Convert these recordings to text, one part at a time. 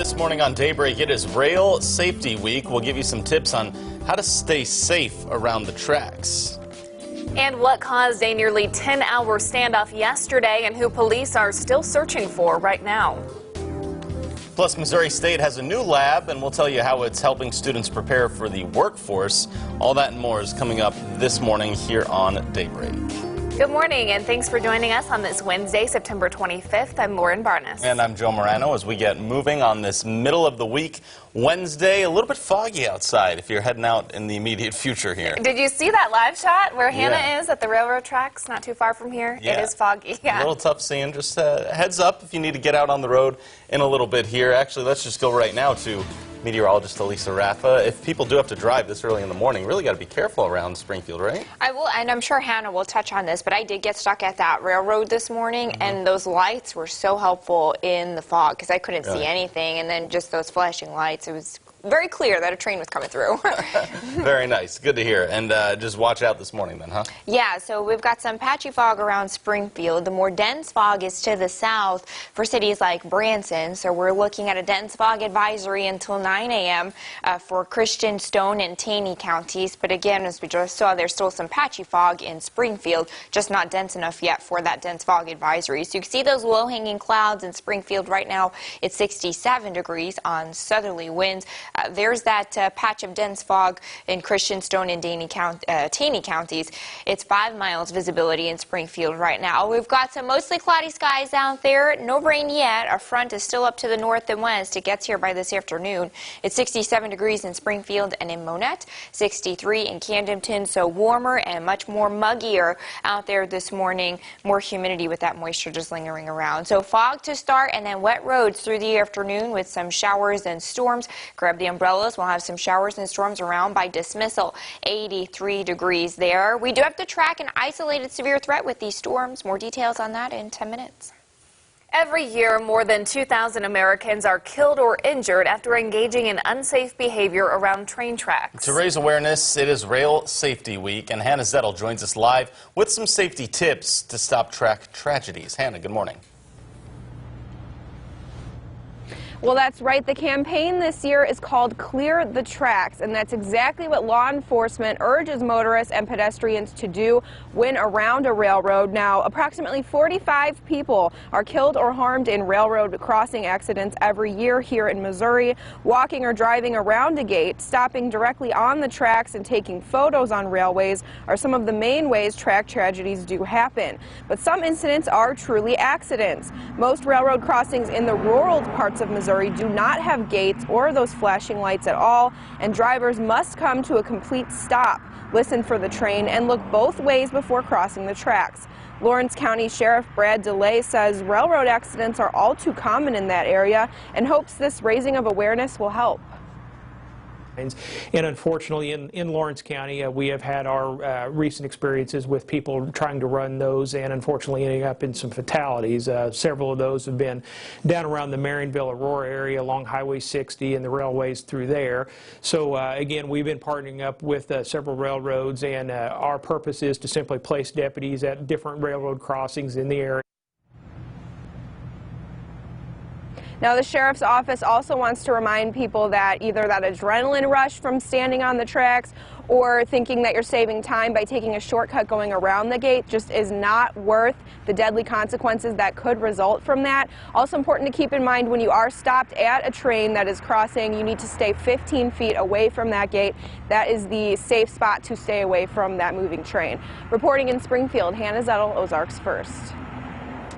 This morning on Daybreak, it is Rail Safety Week. We'll give you some tips on how to stay safe around the tracks. And what caused a nearly 10-hour standoff yesterday and who police are still searching for right now. Plus, Missouri State has a new lab, and we'll tell you how it's helping students prepare for the workforce. All that and more is coming up this morning here on Daybreak. Good morning, and thanks for joining us on this Wednesday, September 25th. I'm Lauren Barnes. And I'm Joe Morano as we get moving on this middle of the week Wednesday. A little bit foggy outside if you're heading out in the immediate future here. Did you see that live shot where Hannah is at the railroad tracks not too far from here? Yeah. It is foggy. A little tough seeing. Just heads up if you need to get out on the road in a little bit here. Actually, let's just go right now to meteorologist Elisa Raffa. If people do have to drive this early in the morning, really got to be careful around Springfield, right? I will, and I'm sure Hannah will touch on this, but I did get stuck at that railroad this morning, and those lights were so helpful in the fog because I couldn't see anything, and then just those flashing lights, it was very clear that a train was coming through. Very nice. Good to hear. And just watch out this morning then, huh? Yeah, so we've got some patchy fog around Springfield. The more dense fog is to the south for cities like Branson. So we're looking at a dense fog advisory until 9 a.m. For Christian, Stone, and Taney counties. But again, as we just saw, there's still some patchy fog in Springfield, just not dense enough yet for that dense fog advisory. So you can see those low-hanging clouds in Springfield right now. It's 67 degrees on southerly winds. There's that patch of dense fog in Christian, Stone, and Taney counties. It's 5 miles visibility in Springfield right now. We've got some mostly cloudy skies out there. No rain yet. A front is still up to the north and west. It gets here by this afternoon. It's 67 degrees in Springfield and in Monette, 63 in Camdenton, so warmer and much more muggier out there this morning. More humidity with that moisture just lingering around. So fog to start and then wet roads through the afternoon with some showers and storms. Grab the umbrellas. We'll have some showers and storms around by dismissal. 83 degrees there. We do have to track an isolated severe threat with these storms. More details on that in 10 minutes. Every year, more than 2,000 Americans are killed or injured after engaging in unsafe behavior around train tracks. To raise awareness, it is Rail Safety Week, and Hannah Zettel joins us live with some safety tips to stop track tragedies. Hannah, good morning. Well, that's right. The campaign this year is called Clear the Tracks, and that's exactly what law enforcement urges motorists and pedestrians to do when around a railroad. Now, approximately 45 people are killed or harmed in railroad crossing accidents every year here in Missouri. Walking or driving around a gate, stopping directly on the tracks, and taking photos on railways are some of the main ways track tragedies do happen. But some incidents are truly accidents. Most railroad crossings in the rural parts of Missouri do not have gates or those flashing lights at all, and drivers must come to a complete stop, listen for the train, and look both ways before crossing the tracks. Lawrence County Sheriff Brad DeLay says railroad accidents are all too common in that area and hopes this raising of awareness will help. And unfortunately, in Lawrence County, we have had our recent experiences with people trying to run those and unfortunately ending up in some fatalities. Several of those have been down around the Marionville, Aurora area along Highway 60 and the railways through there. So again, we've been partnering up with several railroads, and our purpose is to simply place deputies at different railroad crossings in the area. Now, the sheriff's office also wants to remind people that either that adrenaline rush from standing on the tracks or thinking that you're saving time by taking a shortcut going around the gate just is not worth the deadly consequences that could result from that. Also important to keep in mind, when you are stopped at a train that is crossing, you need to stay 15 feet away from that gate. That is the safe spot to stay away from that moving train. Reporting in Springfield, Hannah Zettel, Ozarks First.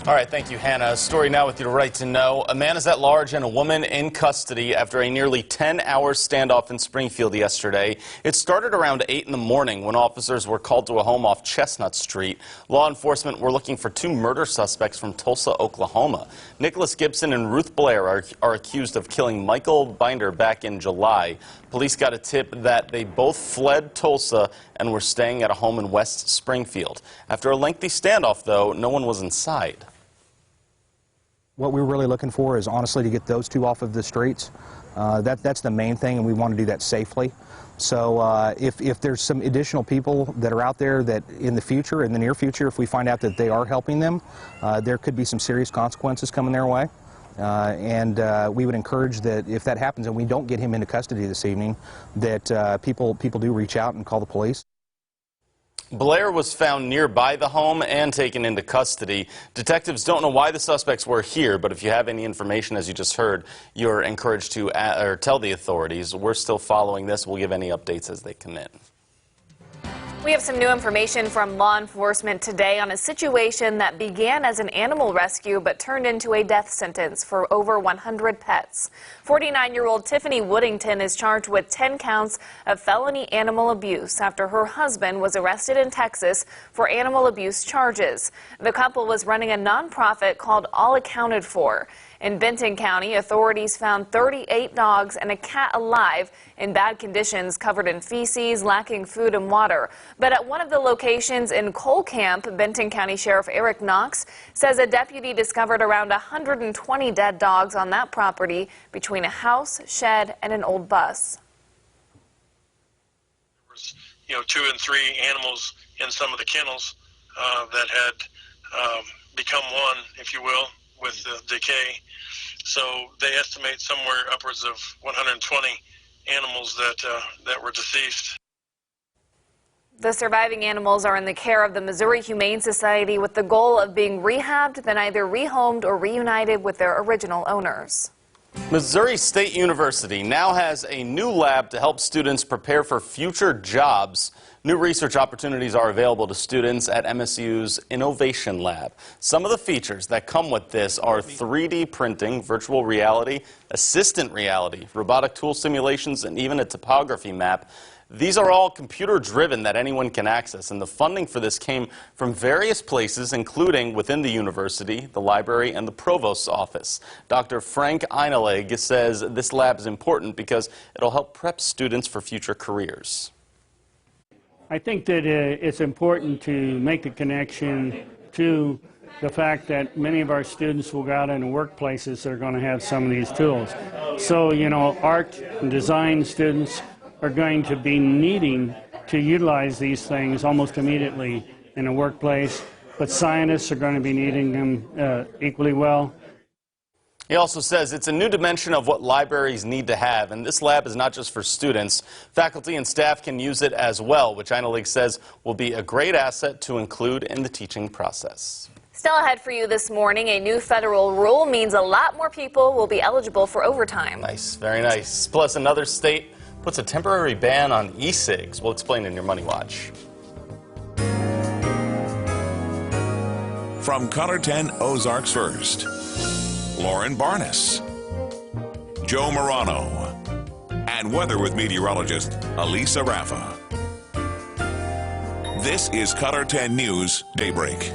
All right, thank you, Hannah. A story now with your right to know. A man is at large and a woman in custody after a nearly 10-hour standoff in Springfield yesterday. It started around 8 in the morning when officers were called to a home off Chestnut Street. Law enforcement were looking for 2 murder suspects from Tulsa, Oklahoma. Nicholas Gibson and Ruth Blair are accused of killing Michael Binder back in July. Police got a tip that they both fled Tulsa and were staying at a home in West Springfield. After a lengthy standoff, though, no one was inside. What we're really looking for is honestly to get those 2 off of the streets. That's the main thing, and we want to do that safely. So if there's some additional people that are out there that in the near future, if we find out that they are helping them, there could be some serious consequences coming their way. And we would encourage that if that happens and we don't get him into custody this evening, that people do reach out and call the police. Blair was found nearby the home and taken into custody. Detectives don't know why the suspects were here, but if you have any information, as you just heard, you're encouraged to tell the authorities. We're still following this. We'll give any updates as they come in. We have some new information from law enforcement today on a situation that began as an animal rescue but turned into a death sentence for over 100 pets. 49-year-old Tiffany Woodington is charged with 10 counts of felony animal abuse after her husband was arrested in Texas for animal abuse charges. The couple was running a nonprofit called All Accounted For. In Benton County, authorities found 38 dogs and a cat alive in bad conditions, covered in feces, lacking food and water. But at one of the locations in Cole Camp, Benton County Sheriff Eric Knox says a deputy discovered around 120 dead dogs on that property between a house, shed, and an old bus. There was, 2 and 3 animals in some of the kennels that had become one, if you will, with the decay. So they estimate somewhere upwards of 120 animals that were deceased. The surviving animals are in the care of the Missouri Humane Society with the goal of being rehabbed, then either rehomed or reunited with their original owners. Missouri State University now has a new lab to help students prepare for future jobs. New research opportunities are available to students at MSU's Innovation Lab. Some of the features that come with this are 3D printing, virtual reality, assistant reality, robotic tool simulations, and even a topography map. These are all computer-driven that anyone can access, and the funding for this came from various places, including within the university, the library, and the provost's office. Dr. Frank Einelig says this lab is important because it'll help prep students for future careers. I think that it's important to make the connection to the fact that many of our students will go out into workplaces that are going to have some of these tools. So, art and design students are going to be needing to utilize these things almost immediately in a workplace, but scientists are going to be needing them equally well. He also says it's a new dimension of what libraries need to have, and this lab is not just for students. Faculty and staff can use it as well, which Einelig says will be a great asset to include in the teaching process. Still ahead for you this morning, a new federal rule means a lot more people will be eligible for overtime. Nice, very nice. Plus, another state puts a temporary ban on e-cigs. We'll explain in your Money Watch. From Color 10 Ozarks First, Lauren Barnes, Joe Morano, and weather with meteorologist Elisa Raffa. This is Color 10 News Daybreak.